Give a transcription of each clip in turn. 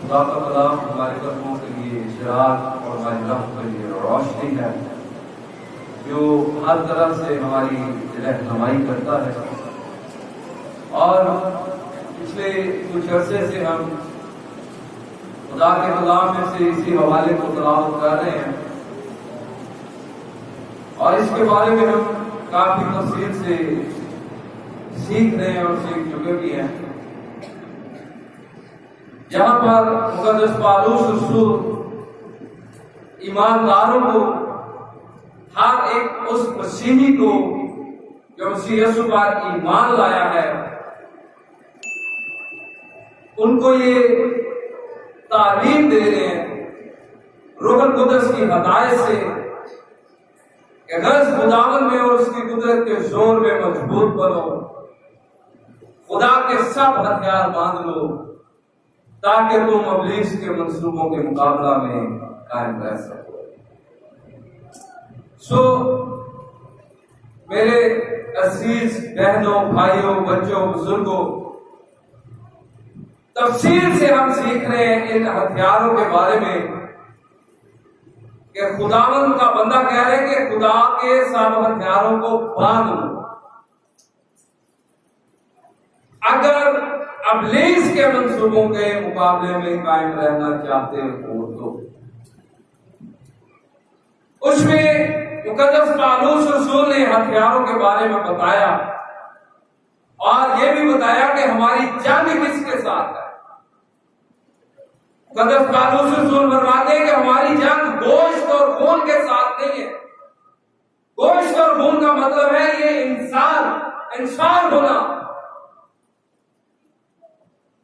خدا کا کلام ہمارے قدموں کے لیے چراغ اور ہماری راہ کے لیے روشنی ہے، جو ہر طرح سے ہماری رہنمائی کرتا ہے۔ اور پچھلے کچھ عرصے سے ہم خدا کے کلام میں سے اسی حوالے کو تلاوت کر رہے ہیں، اور اس کے بارے میں ہم کافی تفصیل سے سیکھ رہے ہیں اور سیکھ چکے بھی ہیں۔ جہاں پر مقدس پالوس رسول ایمانداروں کو، ہر ایک اس مسیحی کو جو مسیح یسوع پر ایمان لایا ہے، ان کو یہ تعلیم دے رہے ہیں روح القدس کی ہدایت سے کہ غرض خداوند میں اور اس کی قدرت کے زور میں مضبوط بنو، خدا کے سب ہتھیار باندھ لو تاکہ تم ابلیس کے منصوبوں کے مقابلہ میں قائم رہ سکو۔ میرے عزیز بہنوں، بھائیوں، بچوں، بزرگوں، تفصیل سے ہم سیکھ رہے ہیں ان ہتھیاروں کے بارے میں کہ خداوند کا بندہ کہہ رہے کہ خدا کے سب ہتھیاروں کو باندھ لو۔ اگر ابلیس کے منصوبوں کے مقابلے میں قائم رہنا چاہتے ہو تو اس میں مقدس پالوس رسول نے ہتھیاروں کے بارے میں بتایا، اور یہ بھی بتایا کہ ہماری جنگ کس کے ساتھ ہے۔ مقدس پالوس رسول فرماتے ہیں کہ ہماری جنگ گوشت اور خون کے ساتھ نہیں ہے۔ گوشت اور خون کا مطلب ہے یہ انسان ہونا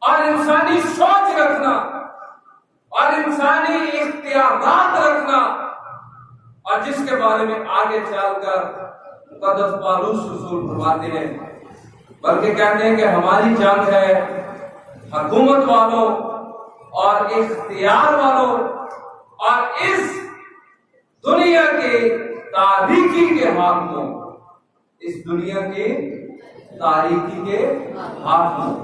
اور انسانی سوچ رکھنا اور انسانی اختیارات رکھنا، اور جس کے بارے میں آگے چل کر مقدس پالوس رسول فرماتے ہیں، بلکہ کہتے ہیں کہ ہماری جنگ ہے حکومت والوں اور اختیار والوں اور اس دنیا کے تاریکی کے حاکموں، اس دنیا کے تاریکی کے حاکموں۔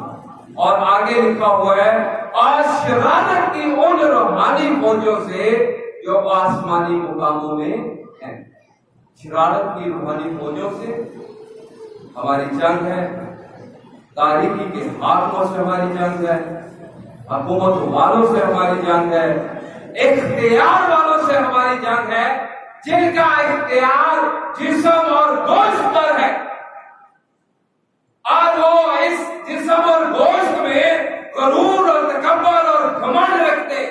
اور آگے لکھا ہوا ہے اور شرارت کی ان روحانی فوجوں سے جو آسمانی مقاموں میں ہیں۔ شرارت کی روحانی فوجوں سے ہماری جنگ ہے، تاریکی کے حاکموں سے ہماری جنگ ہے، حکومت والوں سے ہماری جنگ ہے، اختیار والوں سے ہماری جنگ ہے، جن کا اختیار جسم اور گوشت پر ہے، اور وہ اس جسم اور گوشت میں غرور اور تکبر اور گھمنڈ رکھتے۔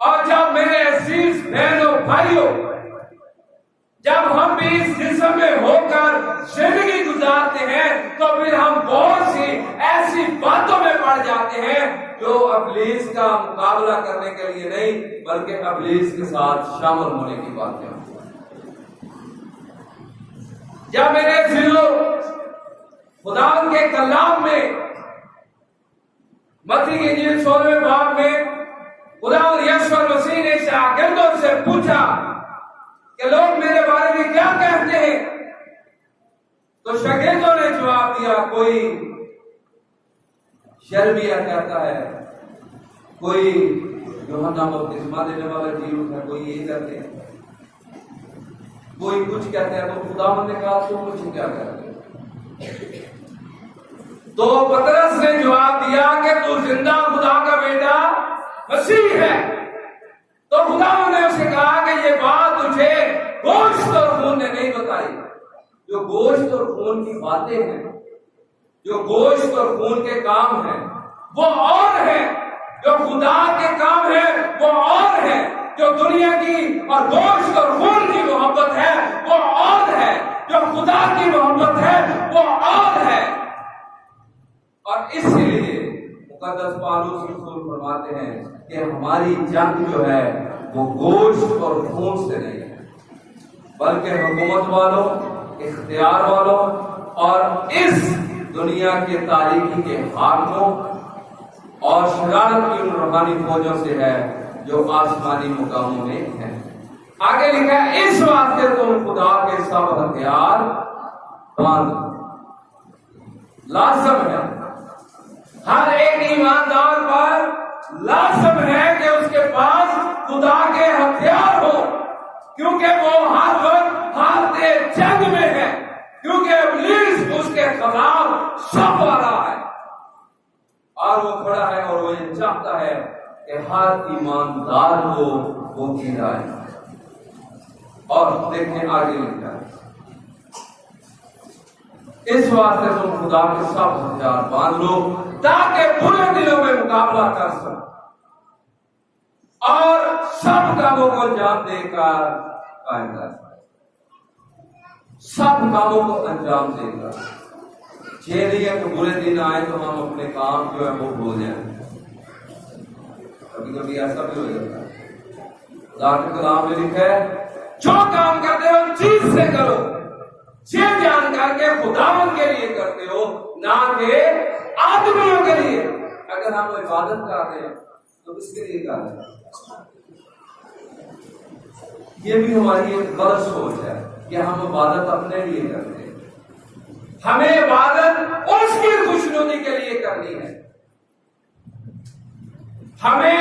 اور جب میرے عزیز بہنوں بھائیوں، جب ہم بھی اس جسم میں ہو کر زندگی گزارتے ہیں تو پھر ہم بہت سی ایسی باتوں میں پڑ جاتے ہیں جو ابلیس کا مقابلہ کرنے کے لیے نہیں بلکہ ابلیس کے ساتھ شامل ہونے کی باتیں ہیں۔ جب میرے عزیزوں خدا کے کلام میں متی کی انجیل 16ویں باب میں خدا یسوع مسیح نے شاگردوں سے پوچھا کہ لوگ میرے بارے میں کیا کہتے ہیں، تو شاگردوں نے جواب دیا، کوئی شرمیہ کہتا ہے، کوئی یوحنا بپتسمہ دینے والا جیوس ہے، کوئی یہ کہتے ہیں، کوئی کچھ کہتے ہیں۔ تو خداوند نے کہا تم مجھے کیا کہتے ہیں؟ تو پترس نے جواب دیا کہ تو زندہ خدا کا بیٹا مسیح ہے۔ تو خداوند نے اسے کہا کہ یہ بات تجھے گوشت اور خون نے نہیں بتائی۔ جو گوشت اور خون کی باتیں ہیں، جو گوشت اور خون کے کام ہیں وہ اور ہیں، جو خدا کے کام ہیں وہ اور ہیں، جو دنیا کی اور گوشت اور خون کی محبت ہے وہ اور ہے، جو خدا کی محبت ہے وہ اور ہے۔ اور اس لیے مقدس پالوس رسول فرماتے ہیں کہ ہماری جنگ جو ہے وہ گوشت اور خون سے نہیں ہے بلکہ حکومت والوں، اختیار والوں اور اس دنیا کے تاریکی کے حاکموں اور شرارت کی ان روحانی فوجوں سے ہے جو آسمانی مقاموں میں ہیں۔ آگے لکھا ہے اس واسطے تم خدا کے سب ہتھیار باندھ، لازم ہے ہر ایک ایماندار پر لازم ہے کہ اس کے پاس خدا کے ہتھیار ہو، کیونکہ وہ ہر وقت حالت جنگ میں ہے، کیونکہ ابلیس اس کے خلاف سب آ رہا ہے اور وہ کھڑا ہے اور وہ یہ چاہتا ہے کہ ہر ایماندار کو وہ گرائے۔ اور دیکھیں آگے لکھا ہے، اس واسطے تم خدا کے سب ہتھیار باندھ لو تاکہ برے دنوں میں مقابلہ کر سکو اور سب کاموں کو انجام دے کر قائم کر سکو۔ سب کاموں کو انجام دے کر، یہ نہیں ہے کہ برے دن آئے تو ہم اپنے کام جو ہے وہ بھول جائیں۔ کبھی کبھی ایسا بھی ہو جاتا ہے۔ خدا کے کلام میں لکھا ہے جو کام کرتے ہو چیز سے کرو، یہ جان کر کے خداوند کے لیے کرتے ہو، نہ کہ آدمیوں کے لیے۔ اگر ہم عبادت کر رہے ہیں تو کس کے لیے کر رہے ہیں؟ یہ بھی ہماری ایک غلط سوچ ہے کہ ہم عبادت اپنے لیے کرتے ہیں۔ ہمیں عبادت اس کی خوشنودی کے لیے کرنی ہے، ہمیں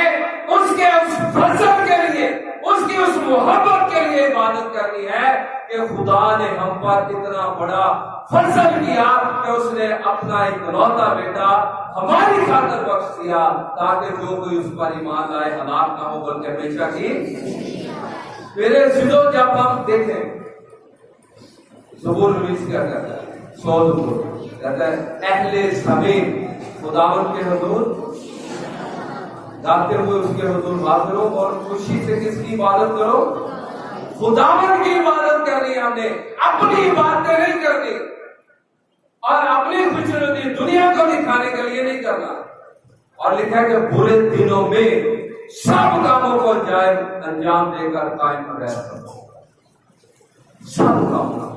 اس کے اس فضل کے لیے، اس کی اس محبت کے لیے عبادت کرنی ہے کہ خدا نے ہم پر اتنا بڑا فضل کیا کہ اس نے اپنا اکلوتا بیٹا ہماری خاطر بخش دیا تاکہ جو کوئی اس پر ایمان لائے ہلاک نہ ہو بلکہ ہمیشہ کی۔ میرے سنو، جب ہم دیکھیں زبور نویس کیا کہتا ہے، 100 زبور کہتا ہے اہل زمین خداوند کے حضور جاتے ہوئے اس کے حضور بات کرو اور خوشی سے کس کی عبادت کرو؟ خداوند کی عبادت کرنی ہے۔ ہم نے اپنی باتیں نہیں کرنی اور اپنی خوشنودی دنیا کو دکھانے کے لیے نہیں کرنا۔ اور لکھا ہے کہ برے دنوں میں سب کاموں کو انجام دے کر قائم رہ سکو۔ سب کاموں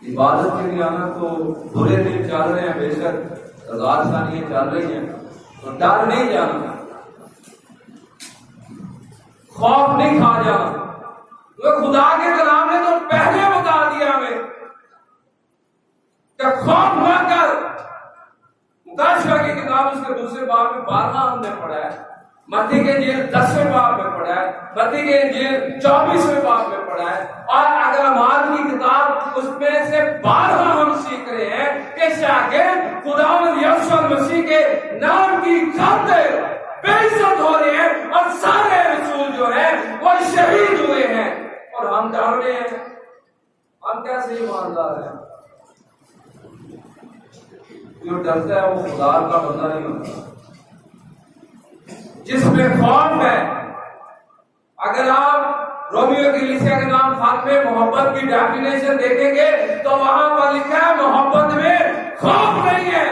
عبادت کے لیے آنا تو برے دن چل رہے ہیں، بے شک ہزار ثانیے چل رہی ہیں، تو ڈر نہیں جانا، خوف نہیں کھا جانا۔ تو خدا کے کلام نے تو پہلے بتا دیا ہمیں کہ خوف نہ کر۔ مکاشفہ کی کتاب اس کے دوسرے باب میں 12 ہم نے پڑھا ہے، متی کے انجیل 10ویں باب میں پڑھا ہے، متی کے انجیل 24ویں باب میں پڑھا ہے، اور اگر اعمال کی کتاب اس میں سے 12 ہم سیکھ رہے ہیں کہ شاگرد خداوند یسوع مسیح کے نام کی خاطر بے عزت ہو رہے ہیں اور سارے رسول جو ہیں وہ شہید ہوئے ہیں، اور ہم ڈر رہے ہیں۔ ہم کیسے ایماندار ہیں؟ جو ڈرتا ہے وہ خدا کا بندہ نہیں ہوتا۔ جس میں خوف ہے، اگر آپ رومیو کلیسیا کے نام خاتمے محبت کی ڈیفینیشن دیکھیں گے تو وہاں پر لکھا ہے محبت میں خوف نہیں ہے۔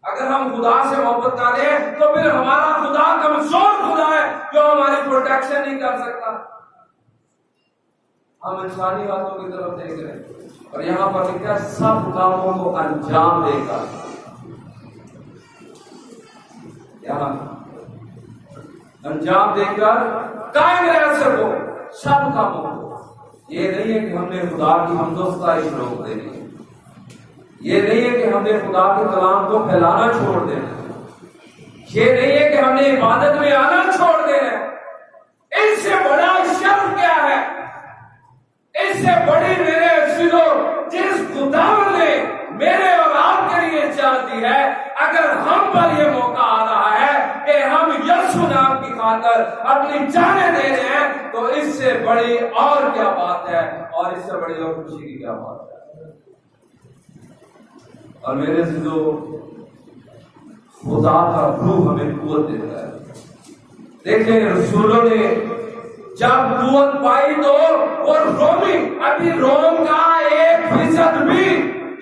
اگر ہم خدا سے محبت کر رہے ہیں تو پھر ہمارا خدا کمزور خدا ہے جو ہماری پروٹیکشن نہیں کر سکتا۔ ہم انسانی باتوں کی طرف دیکھ رہے ہیں اور یہاں پر لکھا ہے سب کاموں کو انجام دے گا۔ یہاں انجام دے کر قائم رہ سکو سب کاموں کو۔ یہ نہیں ہے کہ ہم نے خدا کی حمدوستائش روک دینی، یہ نہیں ہے کہ ہم نے خدا کے کلام کو پھیلانا چھوڑ دینا، یہ نہیں ہے کہ ہم نے عبادت میں آنا چھوڑ دینا۔ اس سے بڑا شر کیا ہے؟ اس سے بڑی میرے عزیزوں جس خداوند نے میرے اور آپ کے لیے جان دی ہے، اگر ہم پر یہ موقع آ رہا ہے کہ ہم یسوع نام کی خاطر اپنی جانیں دے رہے ہیں، تو اس سے بڑی اور کیا بات ہے، اور اس سے بڑی اور خوشی کی کیا بات ہے۔ اور میرے عزیزوں خدا کا روح ہمیں قوت دیتا ہے۔ دیکھیں رسولوں نے جب قوت پائی تو وہ رومی، ابھی روم کا 1% بھی،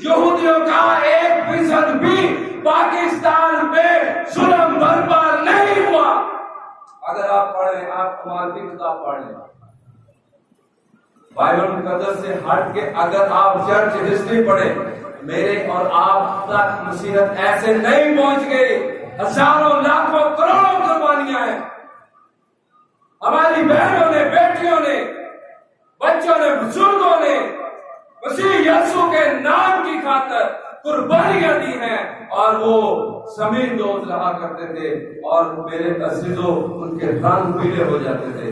یہودیوں کا 1% بھی پاکستان میں ظلم برپا نہیں ہوا۔ اگر آپ پڑھیں، آپ کمال کی کتاب پڑھ لیں، بائبل مقدس سے ہٹ کے اگر آپ چرچ ہسٹری پڑھیں، میرے اور آپ تک نصیحت ایسے نہیں پہنچ گئی۔ ہزاروں لاکھوں کروڑوں قربانیاں ہیں، ہماری بہنوں نے، بیٹیوں نے، بچوں نے، بزرگوں نے مسیح یسوع کے نام کی خاطر قربانیاں دی ہیں، اور وہ زمین دوز رہا کرتے تھے اور میرے عزیزوں ان کے رنگ پیلے ہو جاتے تھے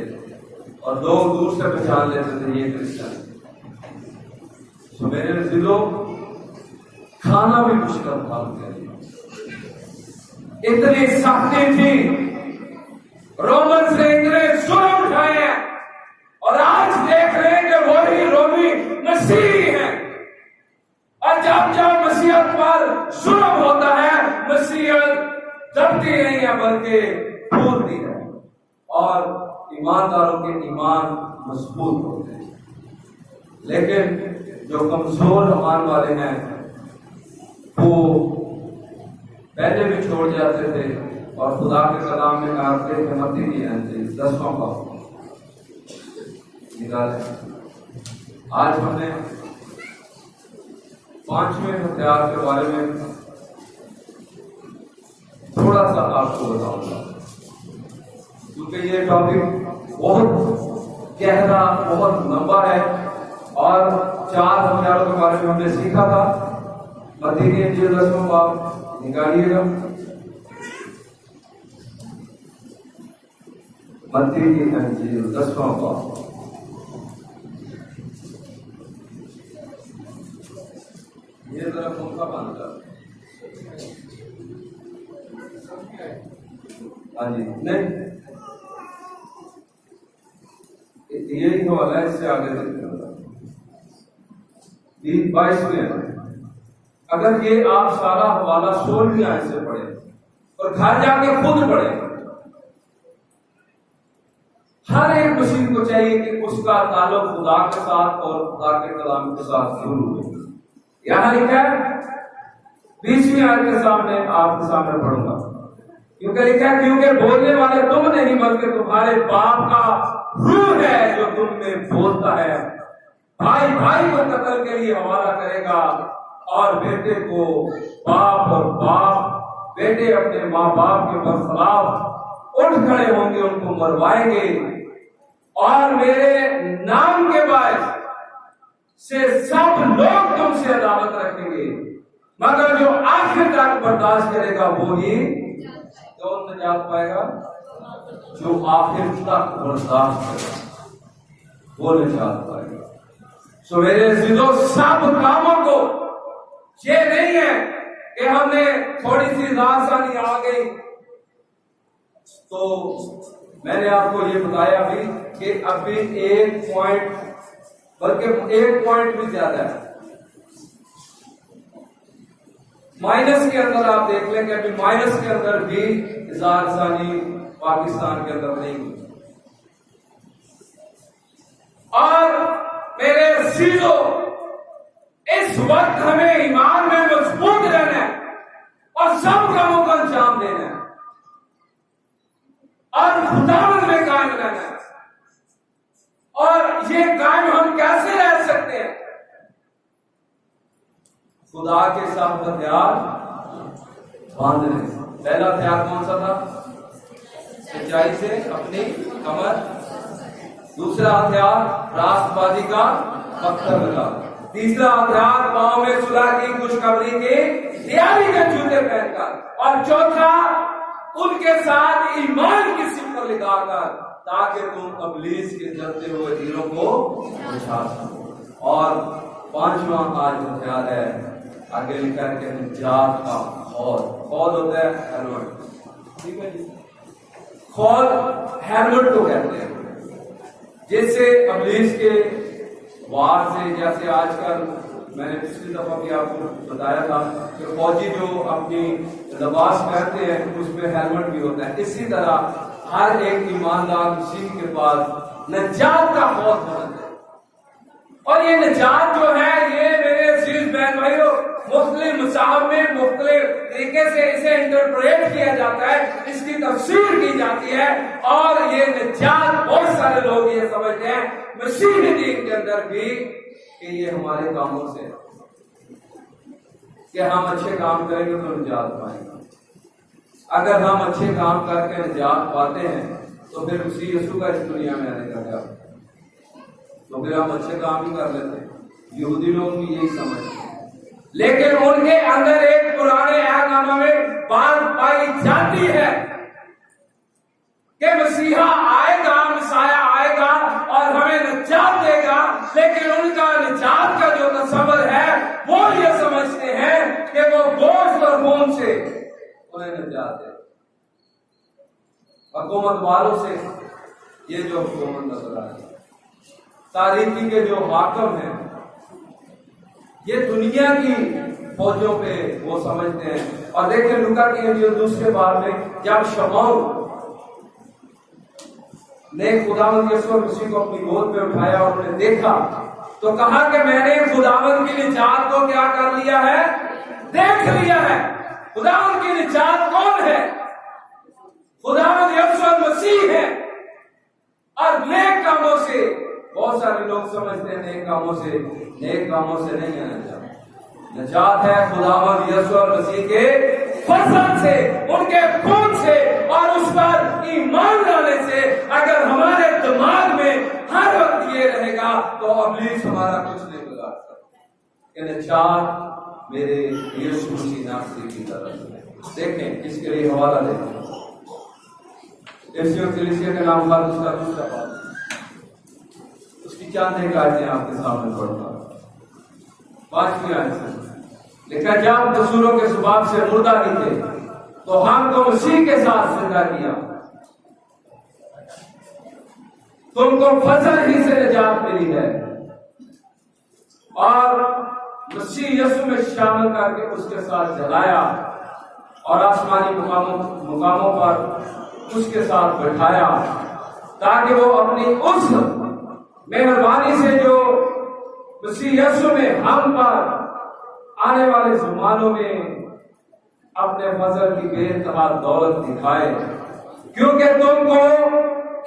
اور لوگ دور سے پہچان لیتے تھے یہ کرسچن. تو میرے عزیزوں کھانا بھی مشکل تھا ان کے لیے, اتنی سختی تھی, رومن سے اتنے ظلم اٹھائے ہیں اور آج دیکھ رہے ہیں کہ وہی رومی مسیحی ہیں. اور جب جب مسیحیت پر ظلم ہوتا ہے مسیحیت دبتی نہیں ہے بلکہ پھولتی ہے اور ایمانداروں کے ایمان مضبوط ہوتے ہیں. لیکن جو کمزور ایمان والے ہیں وہ پہلے بھی چھوڑ جاتے تھے اور خدا کے کلام میں کہا کہ متی کی انجیل 10واں باب نکالے. آج ہم نے 5ویں ہتھیار کے بارے میں تھوڑا سا آپ کو بتاؤں گا کیونکہ یہ ٹاپک بہت گہرا بہت لمبا ہے اور 4 ہتھیاروں کے بارے میں ہم نے سیکھا تھا. متی کی انجیل 10واں باب نکالیے گا. متی کی انجیل 10واں باب یہ ذرا پنکھا بند کر. ہاں جی نہیں یہی حوالہ ہے, اس سے آگے دیکھتے ہیں 22. اگر یہ آپ سارا حوالہ 16 آیت سے پڑھیں اور گھر جا کے خود پڑھیں, ہر ایک مسیح کو چاہیے کہ اس کا تعلق خدا کے ساتھ اور خدا کے کلام کے ساتھ ضرور ہو. یہاں لکھا ہے 20ویں آیت کے سامنے آپ کے سامنے پڑھوں گا کیونکہ لکھا ہے کیونکہ بولنے والے تم نہیں بلکہ تمہارے باپ کا روح ہے جو تم میں بولتا ہے. بھائی بھائی کو قتل کے لیے حوالہ کرے گا اور بیٹے کو باپ اور باپ بیٹے اپنے ماں باپ کے برخلاف اٹھ کھڑے ہوں گے, ان کو مروائیں گے اور میرے نام کے باعث سے سب لوگ تم سے عداوت رکھیں گے مگر جو آخر تک برداشت کرے گا وہی کون نجات پائے گا. جو آخر تک برداشت کرے گا وہ نجات پائے گا. سو میرے عزیزوں سب کاموں کو یہ نہیں ہے کہ ہم نے تھوڑی سی آسانی آ گئی تو میں نے آپ کو یہ بتایا ابھی کہ ابھی 1 پوائنٹ بلکہ 1 پوائنٹ بھی زیادہ ہے مائنس کے اندر. آپ دیکھ لیں کہ ابھی مائنس کے اندر بھی اظہار ثانی پاکستان کے اندر نہیں ہوئی. اور میرے عزیزوں اس وقت ہمیں ایمان میں مضبوط رہنا ہے اور سب کاموں کو انجام دینا ہے اور خداوند میں قائم رہنا ہے. اور یہ قائم ہم کیسے رہ سکتے ہیں؟ خدا کے ساتھ ہتھیار باندھنے. پہلا ہتھیار کون سا تھا؟ سچائی سے اپنی کمر. دوسرا ہتھیار راست بازی کا پتھر لگا. تیسرا ہتھیار پاؤں میں صلح کی خوشخبری کی تیاری کے جوتے پہن کر. اور چوتھا ان کے ساتھ ایمان کی سپر لگا کر تاکہ تم ابلیس کے جلتے ہوئے تیروں کو بچا سکو. اور 5واں آج ہتھیار ہے آگے لکھا ہے کہ نجات کا خول. خول ہوتا ہے ہیلمٹ. ٹھیک ہے جی, خول ہیلمٹ کو کہتے ہیں جس سے ابلیس کے وار سے, جیسے آج کل میں نے پچھلی دفعہ بھی آپ کو بتایا تھا کہ فوجی جو اپنی لباس پہنتے ہیں اس میں ہیلمٹ بھی ہوتا ہے, اسی طرح ہر ایک ایماندار مسیح کے پاس نجات کا خول ہونا چاہیے. اور یہ نجات جو ہے یہ میرے عزیز بہن بھائیوں مختلف مصاحب میں مختلف طریقے سے اسے انٹرپریٹ کیا جاتا ہے, اس کی تفسیر کی جاتی ہے. اور یہ نجات بہت سارے لوگ یہ سمجھتے ہیں مسیحی دین کے اندر بھی کہ یہ ہمارے کاموں سے کہ ہم اچھے کام کریں گے تو نجات پائیں گے. اگر ہم اچھے کام کر کے نجات پاتے ہیں تو پھر مسیح یسوع کا اس دنیا میں آنے کا کیا, تو پھر ہم اچھے کام ہی کر لیتے ہیں. یہودی لوگ بھی یہی سمجھتے ہیں لیکن ان کے اندر ایک پرانے عہد نامہ میں بات پائی جاتی ہے کہ مسیحا آئے گا، مسیحا آئے گا اور ہمیں نجات دے گا، لیکن ان کا نجات کا جو تصور ہے وہ یہ سمجھتے ہیں کہ وہ گوشت اور خون سے انہیں نجات دے۔ حکومت والوں سے یہ جو حکومت نظر آ رہی ہے، تاریخی کے جو حاکم ہیں، یہ دنیا کی فوجوں پہ وہ سمجھتے ہیں۔ اور دیکھیں لوکا کی انجیل دوسرے باب میں جب شمعون نے خداوند یسوع مسیح کو اپنی گود پہ اٹھایا اور انہیں دیکھا تو کہا کہ میں نے خداوند کی نجات کو کیا کر لیا ہے؟ دیکھ لیا ہے۔ خداوند کی نجات کون ہے؟ خداوند یسوع مسیح ہے۔ اور نیک کاموں سے، بہت سارے لوگ سمجھتے ہیں نیک کاموں سے نہیں ہے نجات ہے خداوند یسوع مسیح کے فضل سے، ان کے خون سے اور اس پر ایمان لانے سے۔ اگر ہمارے دماغ میں ہر وقت یہ رہے گا تو ابلیس ہمارا کچھ نہیں بگاڑ سکتا کہ نجات میرے یسوع مسیح ناصری کی طرف سے۔ دیکھیں اس کے لیے حوالہ دیکھیں، افسیوں کلیسیا کے نام پر اس کا دوسرا باب، اس کی چند ایک آیتیں آپ کے سامنے پڑھتا ہوں۔ 5ویں آیت سے لکھا، جب قصوروں کے سباب سے مردہ نہیں تھے تو ہم کو مسیح کے ساتھ زندہ کیا، تم کو فضل ہی سے نجات ملی ہے، اور مسیح یسوع میں شامل کر کے اس کے ساتھ جلایا اور آسمانی مقاموں پر اس کے ساتھ بٹھایا، تاکہ وہ اپنی اس مہربانی سے جو مسیح یسوع میں ہم پر آنے والے زمانوں میں اپنے فضل کی بے انتہا دولت دکھائے، کیونکہ تم کو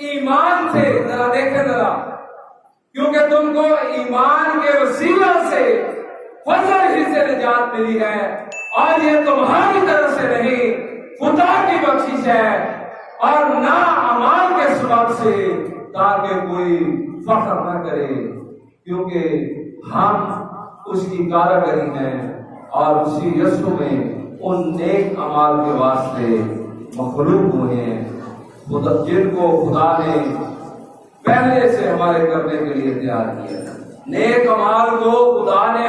ایمان سے، ذرا دیکھیں ذرا، کیونکہ تم کو ایمان کے وسیلہ سے فضل ہی سے نجات ملی ہے، اور یہ تمہاری طرف سے نہیں، خدا کی بخشش ہے، اور نہ اعمال کے سبب سے، تاکہ کوئی فخر نہ کرے، کیونکہ ہم اس کی کارگری ہیں اور اسی یسوع میں ان نیک اعمال کے واسطے مخلوق ہوئے ہیں، جن کو خدا نے پہلے سے ہمارے کرنے کے لیے تیار کیا۔ نیک اعمال کو خدا نے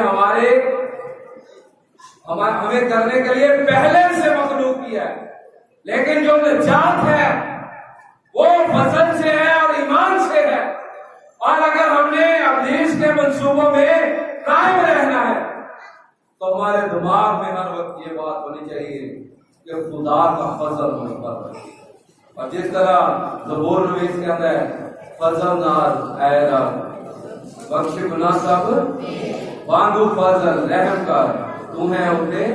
ہمیں کرنے کے لیے پہلے سے مخلوق کیا ہے، لیکن جو نجات ہے وہ فضل سے ہے اور ایمان سے ہے۔ اور اگر ہم نے ابلیس کے منصوبوں میں قائم رہنا ہے تو ہمارے دماغ میں ہر وقت یہ بات ہونی چاہیے کہ خدا کا فضل ہم پر ہے، اور جس طرح زبور نویس کے اندر فضل ناز اے رب بخش گناہ سب مانگو فضل رحم کر تو ہے اٹھے،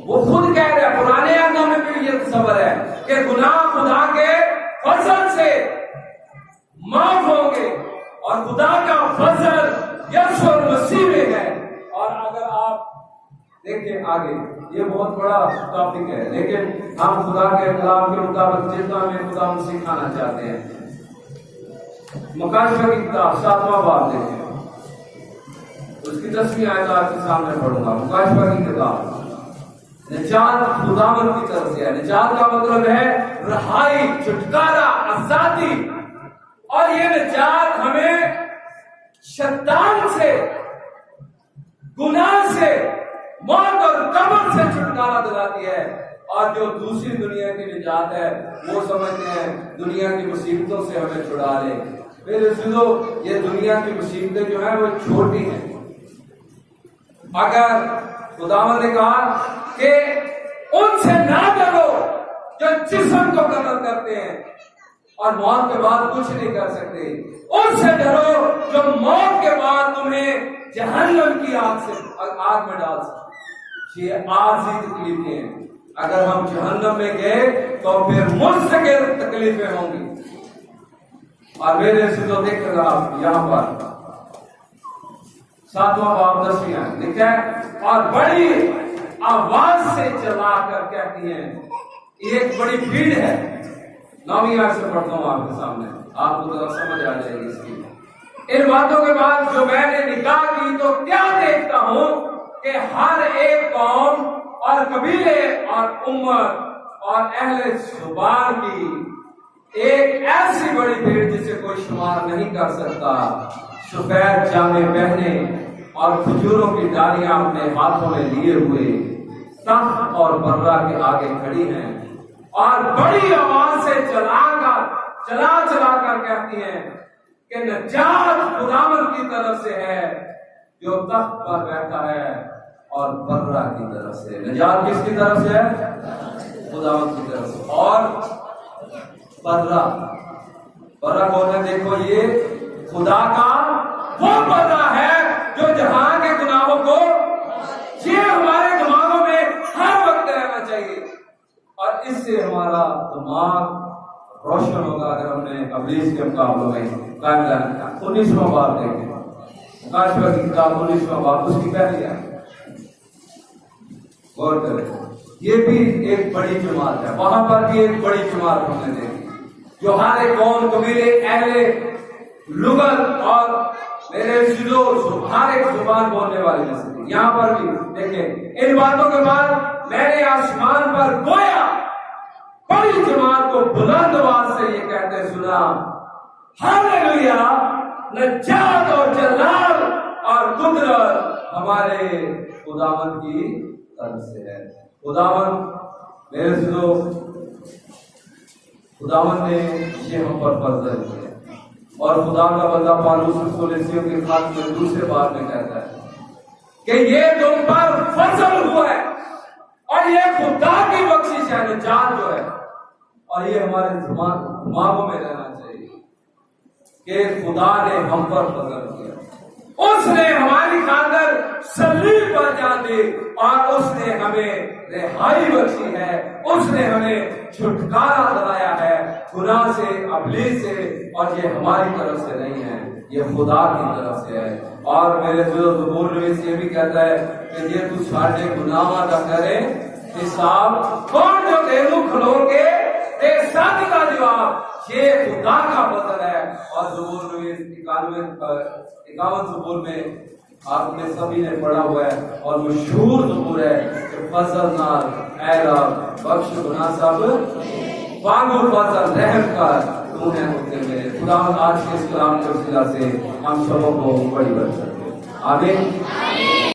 وہ خود کہہ رہا ہے، پرانے آدموں میں بھی یہ تصور ہے کہ گناہ خدا کے فضل سے معاف ہوں گے، اور خدا کا فضل یسوع مسیح میں ہے۔ اور اگر آپ دیکھیں آگے، یہ بہت بڑا ٹاپک ہے، لیکن ہم خدا کے کلام کے مطابق جتنا ہمیں خدا ہم سکھانا چاہتے ہیں۔ مکاشفہ کی کتاب 7واں باب دیکھیں، اس کی 10ویں آیت آپ کے سامنے پڑھوں گا۔ مکاشفہ کی کتاب، نجات خداوند کی طرف سے ہے۔ نجات کا مطلب ہے رہائی، چھٹکارا، آزادی، اور یہ نجات ہمیں شیطان سے، گناہ سے، موت اور قبر سے چھٹکارا دلاتی ہے۔ اور جو دوسری دنیا کی نجات ہے وہ سمجھتے ہیں دنیا کی مصیبتوں سے ہمیں چھڑا لے۔ میرے عزیزو، یہ دنیا کی مصیبتیں جو ہیں وہ چھوٹی ہیں۔ اگر خداوند نے کہا کہ ان سے نہ ڈرو جو جسم کو قتل کرتے ہیں اور موت کے بعد کچھ نہیں کر سکتے، ان سے ڈرو جو موت کے بعد تمہیں جہنم کی آگ میں ڈال سکتے۔ یہ عارضی تکلیفیں ہیں، اگر ہم جہنم میں گئے تو پھر مستقل تکلیفیں ہوں گی۔ اور میرے سے تو دیکھ رہا آپ یہاں پر 7واں باب 10ویں آیت لکھا ہے، اور بڑی آواز سے چلا کر کہتی ہیں، ایک بڑی بھیڑ ہے۔ 9ویں آیت سے پڑھتا ہوں آپ کے سامنے، آپ کو ذرا سمجھ آ جائے گی اس کی۔ ان باتوں کے بعد جو میں نے نگاہ کی تو کیا دیکھتا ہوں کہ ہر ایک قوم اور قبیلے اور امت اور اہل زبان کی ایک ایسی بڑی بھیڑ جسے کوئی شمار نہیں کر سکتا سفید جامے پہنے اور کھجوروں کی ڈالیاں اپنے ہاتھوں میں لیے ہوئے تخت اور برہ کے آگے کھڑی ہیں اور بڑی آواز سے چلا کر کہتی ہیں کہ نجات خداوند کی طرف سے ہے جو تخت پر بیٹھا ہے اور برہ کی طرف سے. نجات کس کی طرف سے ہے؟ خداوند کی طرف سے. اور برہ کون ہے؟ دیکھو یہ خدا کا وہ برہ ہے جو جہاں کے گناہوں کو، یہ ہمارے دماغوں میں ہر وقت رہنا چاہیے اور اس سے ہمارا دماغ روشن ہوگا اگر ہم نے ابلیس کے مقابلوں میں قائم رہنا. 19واں باب دیکھیں، مکاشفہ کی کتاب 19واں باب اس کی پہلی ہے. غور کریں، یہ بھی ایک بڑی جماعت ہے. وہاں پر بھی ایک بڑی جماعت ہم نے دیکھی جو ہر ایک قوم، قبیلے، اہل لغت اور میرے ہر ایک زبان بولنے والے میں سے. یہاں پر بھی دیکھیں، ان باتوں کے بعد میں نے آسمان پر گویا بڑی جماعت کو بلند آواز سے یہ کہتے سنا، ہاللیلویا، نجات اور جلال اور قدرت ہمارے خداوند کی طرف سے ہے. خداوند میرے سنو، خداوند نے یہ ہم پر فضل کیا اور خدا کا بندہ پالوس کولوسیوں کے خط میں دوسرے بار میں کہتا ہے کہ یہ تم پر فضل ہوا ہے اور یہ خدا کی بخشش ہے، نجات جو ہے. اور یہ ہمارے دماغوں میں رہنا چاہیے کہ خدا نے ہم پر فضل کیا، اس نے ہماری خاطر صلیب پر جان دی اور اس نے ہمیں رہائی بخشی ہے، اس نے ہمیں چھٹکارا دلایا ہے گناہ سے، ابلیس سے. اور یہ ہماری طرف سے نہیں ہے، یہ خدا کی طرف سے ہے. اور میرے زبور نویس یہ بھی کہتا ہے کہ یہ تو ساڑھے گناہ نہ کرے حساب، کون جو تیرو کھلو کے تے ساتھ کا جواب، یہ خدا کا فضل ہے. اور زبور نویس 51 زبور میں آپ نے سبھی نے پڑھا ہوا ہے اور مشہور زبور ہے کہ فضل نال اے رب بخش گناہ سب وانگو فضل رحم کر تو ہے ہوتے میرے. خدا آج کے اس کلام کے وسیلہ سے ہم سبوں کو بڑی برکت دے. آمین.